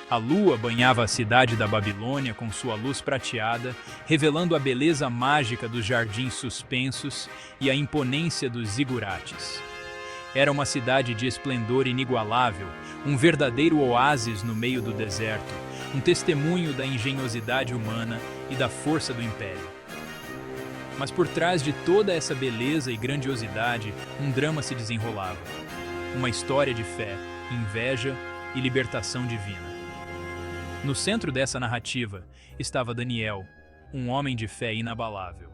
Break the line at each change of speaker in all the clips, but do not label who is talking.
A lua banhava a cidade da Babilônia com sua luz prateada, revelando a beleza mágica dos jardins suspensos e a imponência dos zigurates. Era uma cidade de esplendor inigualável, um verdadeiro oásis no meio do deserto, um testemunho da engenhosidade humana e da força do império. Mas por trás de toda essa beleza e grandiosidade, um drama se desenrolava. Uma história de fé, inveja e libertação divina. No centro dessa narrativa estava Daniel, um homem de fé inabalável.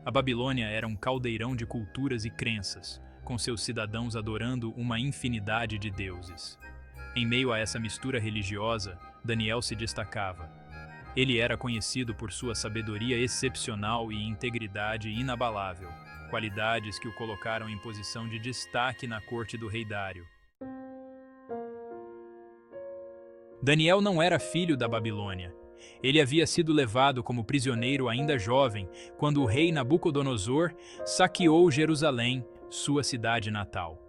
A Babilônia era um caldeirão de culturas e crenças, com seus cidadãos adorando uma infinidade de deuses. Em meio a essa mistura religiosa, Daniel se destacava. Ele era conhecido por sua sabedoria excepcional e integridade inabalável, qualidades que o colocaram em posição de destaque na corte do rei Dário. Daniel não era filho da Babilônia. Ele havia sido levado como prisioneiro ainda jovem, quando o rei Nabucodonosor saqueou Jerusalém, sua cidade natal.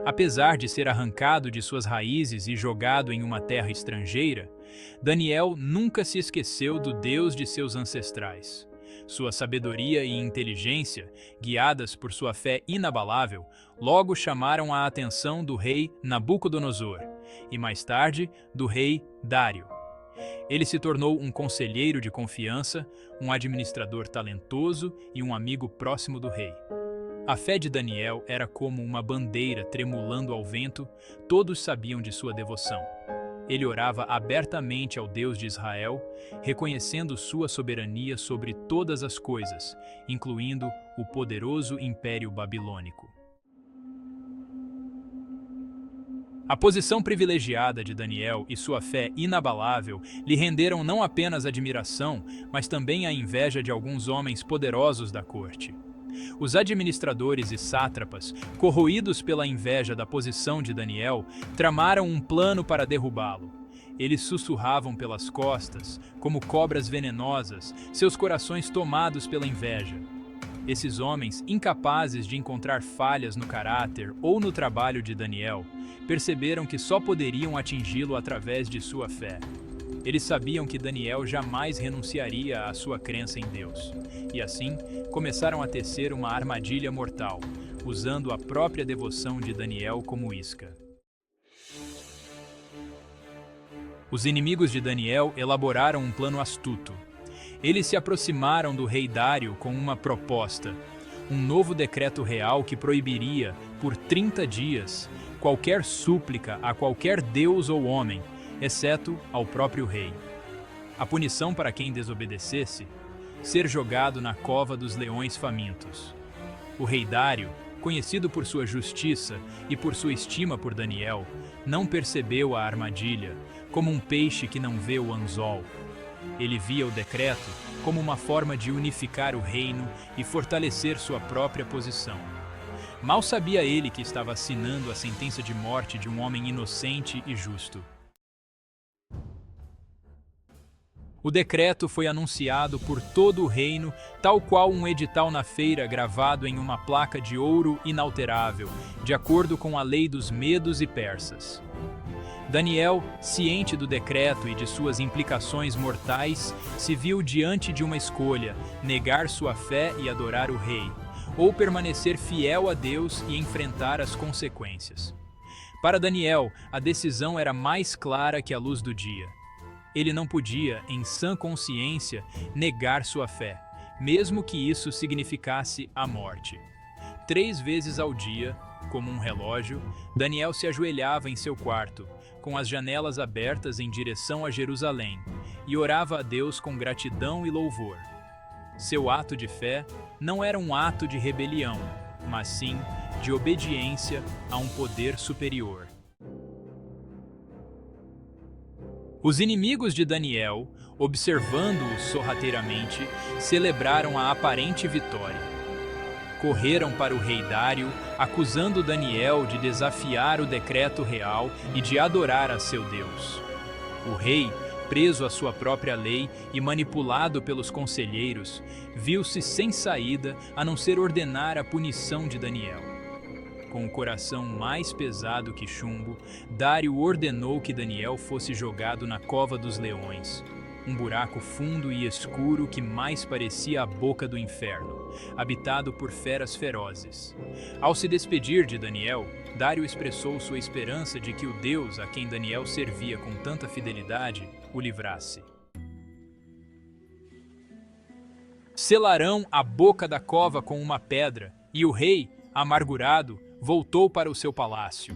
Apesar de ser arrancado de suas raízes e jogado em uma terra estrangeira, Daniel nunca se esqueceu do Deus de seus ancestrais. Sua sabedoria e inteligência, guiadas por sua fé inabalável, logo chamaram a atenção do rei Nabucodonosor e, mais tarde, do rei Dário. Ele se tornou um conselheiro de confiança, um administrador talentoso e um amigo próximo do rei. A fé de Daniel era como uma bandeira tremulando ao vento, todos sabiam de sua devoção. Ele orava abertamente ao Deus de Israel, reconhecendo sua soberania sobre todas as coisas, incluindo o poderoso Império Babilônico. A posição privilegiada de Daniel e sua fé inabalável lhe renderam não apenas admiração, mas também a inveja de alguns homens poderosos da corte. Os administradores e sátrapas, corroídos pela inveja da posição de Daniel, tramaram um plano para derrubá-lo. Eles sussurravam pelas costas, como cobras venenosas, seus corações tomados pela inveja. Esses homens, incapazes de encontrar falhas no caráter ou no trabalho de Daniel, perceberam que só poderiam atingi-lo através de sua fé. Eles sabiam que Daniel jamais renunciaria à sua crença em Deus. E assim, começaram a tecer uma armadilha mortal, usando a própria devoção de Daniel como isca. Os inimigos de Daniel elaboraram um plano astuto. Eles se aproximaram do rei Dário com uma proposta, um novo decreto real que proibiria, por 30 dias, qualquer súplica a qualquer deus ou homem, exceto ao próprio rei. A punição para quem desobedecesse: ser jogado na cova dos leões famintos. O rei Dário, conhecido por sua justiça e por sua estima por Daniel, não percebeu a armadilha, como um peixe que não vê o anzol. Ele via o decreto como uma forma de unificar o reino e fortalecer sua própria posição. Mal sabia ele que estava assinando a sentença de morte de um homem inocente e justo. O decreto foi anunciado por todo o reino, tal qual um edital na feira gravado em uma placa de ouro inalterável, de acordo com a lei dos medos e persas. Daniel, ciente do decreto e de suas implicações mortais, se viu diante de uma escolha: negar sua fé e adorar o rei, ou permanecer fiel a Deus e enfrentar as consequências. Para Daniel, a decisão era mais clara que a luz do dia. Ele não podia, em sã consciência, negar sua fé, mesmo que isso significasse a morte. 3 vezes ao dia, como um relógio, Daniel se ajoelhava em seu quarto, com as janelas abertas em direção a Jerusalém, e orava a Deus com gratidão e louvor. Seu ato de fé não era um ato de rebelião, mas sim de obediência a um poder superior. Os inimigos de Daniel, observando-o sorrateiramente, celebraram a aparente vitória. Correram para o rei Dário, acusando Daniel de desafiar o decreto real e de adorar a seu Deus. O rei, preso à sua própria lei e manipulado pelos conselheiros, viu-se sem saída a não ser ordenar a punição de Daniel. Com o coração mais pesado que chumbo, Dário ordenou que Daniel fosse jogado na cova dos leões, um buraco fundo e escuro que mais parecia a boca do inferno, habitado por feras ferozes. Ao se despedir de Daniel, Dário expressou sua esperança de que o Deus a quem Daniel servia com tanta fidelidade o livrasse. Selarão a boca da cova com uma pedra, e o rei, amargurado, voltou para o seu palácio.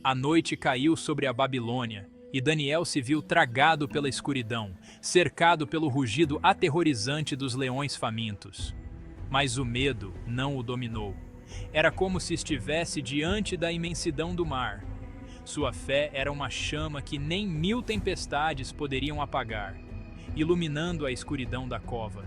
A noite caiu sobre a Babilônia, e Daniel se viu tragado pela escuridão, cercado pelo rugido aterrorizante dos leões famintos. Mas o medo não o dominou. Era como se estivesse diante da imensidão do mar. Sua fé era uma chama que nem 1000 tempestades poderiam apagar, iluminando a escuridão da cova.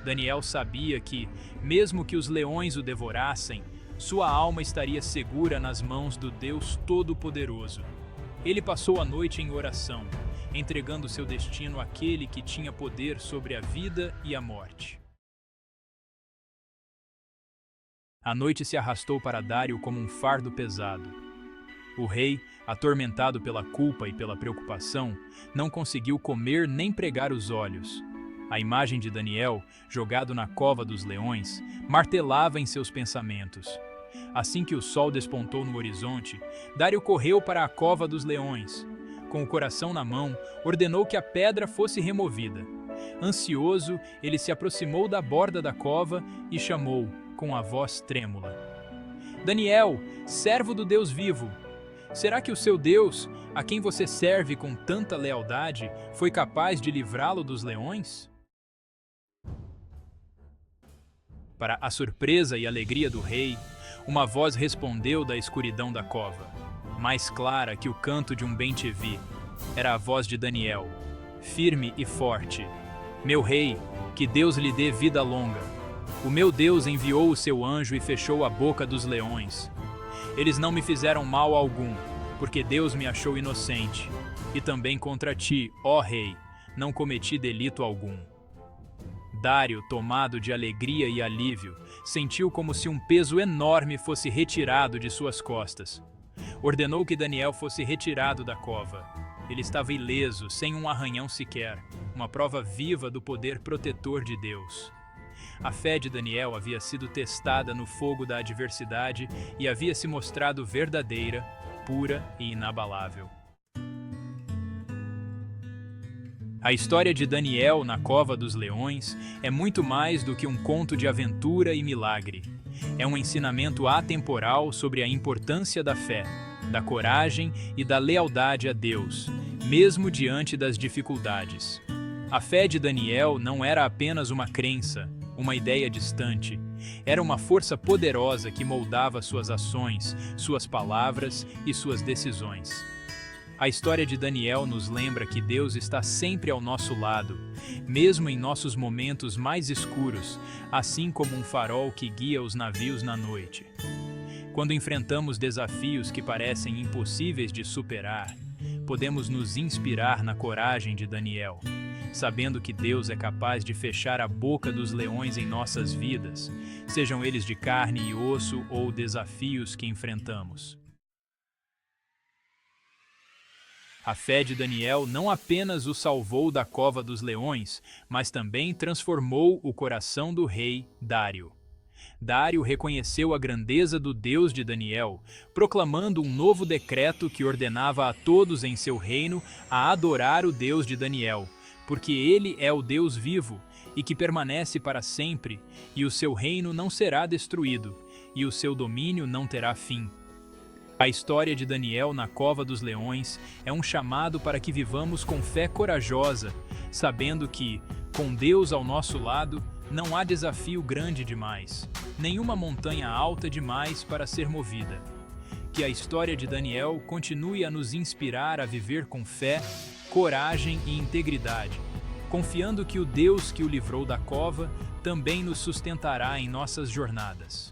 Daniel sabia que, mesmo que os leões o devorassem, sua alma estaria segura nas mãos do Deus Todo-Poderoso. Ele passou a noite em oração, entregando seu destino àquele que tinha poder sobre a vida e a morte. A noite se arrastou para Dário como um fardo pesado. O rei, atormentado pela culpa e pela preocupação, não conseguiu comer nem pregar os olhos. A imagem de Daniel, jogado na cova dos leões, martelava em seus pensamentos. Assim que o sol despontou no horizonte, Dário correu para a cova dos leões. Com o coração na mão, ordenou que a pedra fosse removida. Ansioso, ele se aproximou da borda da cova e chamou, com a voz trêmula: Daniel, servo do Deus vivo, será que o seu Deus, a quem você serve com tanta lealdade, foi capaz de livrá-lo dos leões? Para a surpresa e alegria do rei, uma voz respondeu da escuridão da cova, mais clara que o canto de um bem-te-vi. Era a voz de Daniel, firme e forte. Meu rei, que Deus lhe dê vida longa. O meu Deus enviou o seu anjo e fechou a boca dos leões. Eles não me fizeram mal algum, porque Deus me achou inocente. E também contra ti, ó rei, não cometi delito algum. Dário, tomado de alegria e alívio, sentiu como se um peso enorme fosse retirado de suas costas. Ordenou que Daniel fosse retirado da cova. Ele estava ileso, sem um arranhão sequer, uma prova viva do poder protetor de Deus. A fé de Daniel havia sido testada no fogo da adversidade e havia se mostrado verdadeira, pura e inabalável. A história de Daniel na cova dos leões é muito mais do que um conto de aventura e milagre. É um ensinamento atemporal sobre a importância da fé, da coragem e da lealdade a Deus, mesmo diante das dificuldades. A fé de Daniel não era apenas uma crença, uma ideia distante. Era uma força poderosa que moldava suas ações, suas palavras e suas decisões. A história de Daniel nos lembra que Deus está sempre ao nosso lado, mesmo em nossos momentos mais escuros, assim como um farol que guia os navios na noite. Quando enfrentamos desafios que parecem impossíveis de superar, podemos nos inspirar na coragem de Daniel, sabendo que Deus é capaz de fechar a boca dos leões em nossas vidas, sejam eles de carne e osso ou desafios que enfrentamos. A fé de Daniel não apenas o salvou da cova dos leões, mas também transformou o coração do rei Dário. Dário reconheceu a grandeza do Deus de Daniel, proclamando um novo decreto que ordenava a todos em seu reino a adorar o Deus de Daniel, porque ele é o Deus vivo e que permanece para sempre, e o seu reino não será destruído, e o seu domínio não terá fim. A história de Daniel na cova dos leões é um chamado para que vivamos com fé corajosa, sabendo que, com Deus ao nosso lado, não há desafio grande demais, nenhuma montanha alta demais para ser movida. Que a história de Daniel continue a nos inspirar a viver com fé, coragem e integridade, confiando que o Deus que o livrou da cova também nos sustentará em nossas jornadas.